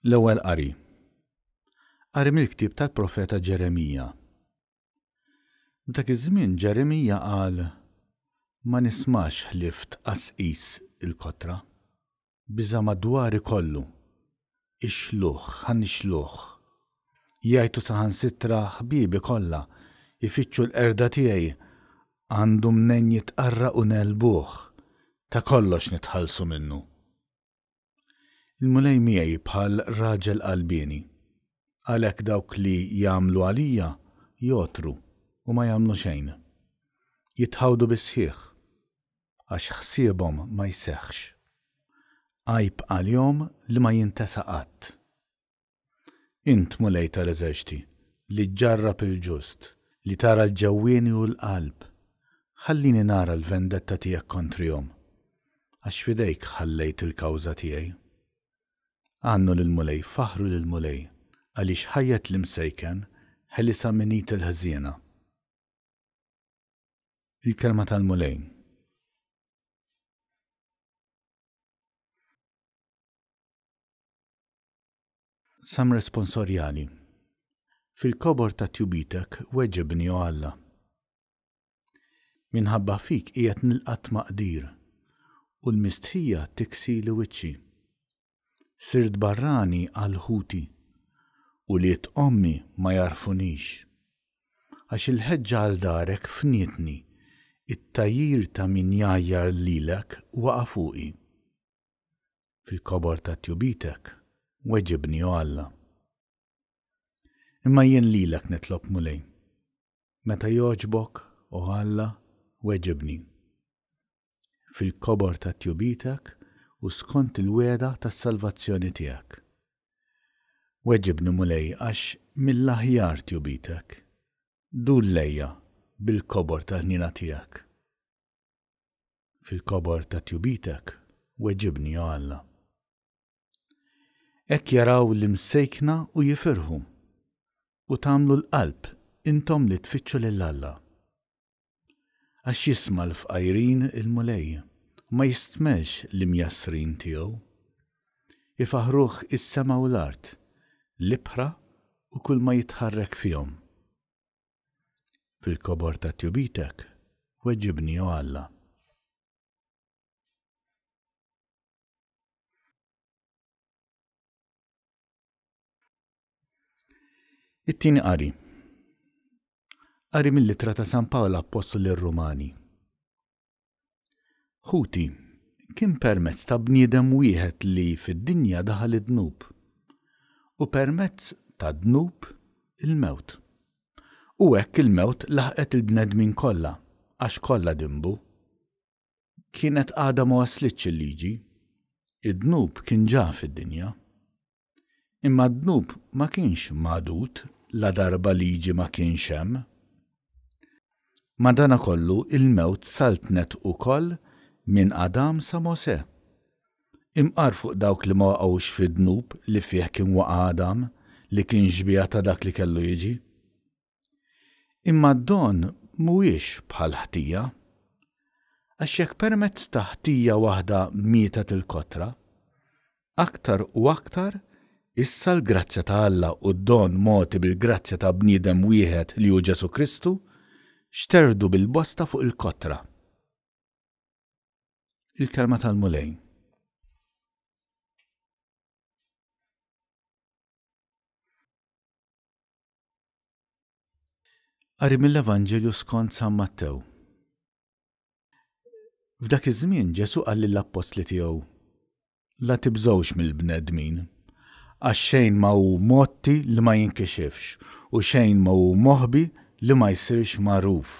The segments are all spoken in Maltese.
L-ewwel qari. Qari mill-ktieb tal-Profeta Ġeremija. Dak iż-żmien Ġeremija qal: ma nismax ħlift qasqis il-kotra, biża madwari kollu, ixluh, ħannixluh. Jgħidu saħansitra ħbiebi kollha ifittxu l-qerda tiegħi għandu mnejn jitqarraq u nelbuh, ta' kollox nitħallsu minnu. Il-mulej miegħi bħal raġel qalbieni, għalhekk dawk li jagħmlu għalija jotru u ma jagħmlu xejn. Jitħawdu bis-sħiħ għax ħsiebhom ma jseħħx. Għajb għalihom li ma jintesa' qatt. Int mulej tal-eżerċti li ġġarrab il-ġust, li tara l-ġewwieni u l-qalb, ħallini nara l-vendetta tiegħek kontrihom, għax fidejk ħallejt il-kawża tiegħi. Għannu lil-mulej, faħru lil-mulej, għaliex ħajjet l-imsejken ħelisa minit il-ħżiena. Il-kelma tal-mulej. Sam responsorjali. Fil-kobor ta' tjubitek weġibni o Alla. Minħabba fik qiegħed nilqat maqdir u l-mistħija tiksi li wiċċi. Sirt barrani għal-ħuti u li ommi ma jarfunix. Għax il-ħeġġa għal darek fnietni, it-tajjir ta' min jajjar lilek waqa' fuqi. Fil-kobor ta' tjubitek weġibni o Alla. Imma jien lilek nitlob mulej. Meta jogħġbok o Alla weġibni. Fil-kobor ta' tjubitek u skont il-weda tas-salvazzjoni tiegħek. Weġibni mulej għax mill-aħjar tjubitek. Dur lejja bil-kobor tal-ħnina tiegħek. Fil-kobor ta' tjubitek weġibni o Alla. Hekk jaraw l-imsejkna u jifirħu u tagħmlu l-qalb intom li tfittxu lil Alla. Għax jisma' l-fqajrin il-mulej, ma jistmelx l-imjassrin tiegħu. Ifaħruh is-sema u l-art, l-ibħra u kull ma jitħarrek fihom. Fil-kobor ta' tjubitek weġibni o Alla. It-tieni qari. Qari mill-Littra ta' San Pawla Apostol lir-Rumani. Ħuti kien permezz ta' bniedem wieħed li fid-dinja daħal id-dnub u permezz ta' dnub il-mewt. U hekk il-mewt laħqet il-bnedmin kollha għax kollha dimbu. Kienet għadha ma waslitx il-liġi, id-dnub kien ġa fid-dinja. Imma d-dnub ma kienx magħdud la darba liġi ma kienx hemm. Madankollu il-mewt saltnet ukoll minn Adam sa Mosè. Imqar fuq dawk li ma waqgħux fid-dnub li fih kien waqa' Adam li kien ġbija ta' dak li kellu jiġi. Imma d-don mhuwiex bħal ħtija. Għax jekk permezz ta' ħtija waħda mietet il-kotra, aktar u aktar issa l-grazzja ta' Alla u d-don moti bil-grazzja ta' bniedem wieħed li hu Ġesu Kristu xterdu bil-bosta fuq il-kotra. Il-kelma tal-mulej. Qari mill-Evanġelju skont San Mattew. F'dak iż-żmien Ġesu qal lill-apostli tiegħu: la tibżgħux mill-bnedmin, għax xejn ma hu motti li ma jinkixifx u xejn ma hu moħbi li ma jsirx magħruf.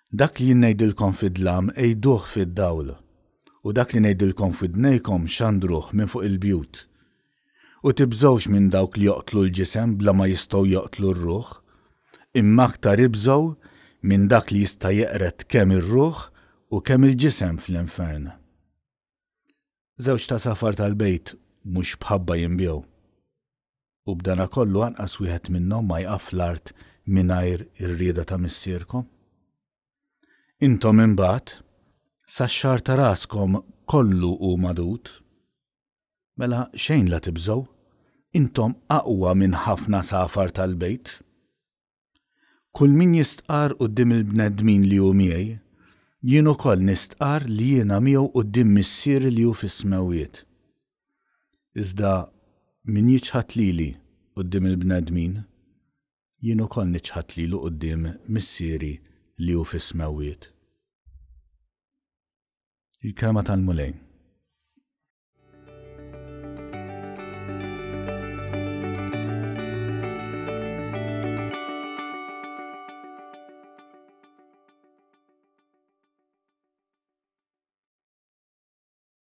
Dak li ngħidilkom fid-dlam ejduh fid-dawl u dak li ngħidilkom f'idnejkom xandruh minn fuq il-bjut. U tibżgħux minn dawk li joqtlu l-ġisem bla ma jistgħu joqtlu r-ruħ, imma aktar ibżgħu minn dak li jista' jeqret kemm ir-ruħ u kemm il-ġisem fl-infern. Żewġ ta' safar tal-bejt mhux bħabba jinbjew. U b'dana kollu anqas wieħed minnhom ma jqaf fl-art mingħajr ir-rieda ta' missierkom. Intom imbagħad sax-xar ta' raskom kollu hu magħdud. Mela xejn la tibżgħu, intom aqwa minn ħafna safar tal-bejt. Kull min jistqar quddiem il-bnedmin li hu miegħi, jien ukoll nistqar li jiena miegħu quddiem missieri li hu fis-smewwiet. Iżda min jiġħad lili quddiem il-bnedmin, jien ukoll niġħad lilu quddiem missieri li hu fis-smewwiet. Il-kelma tal-Mulej.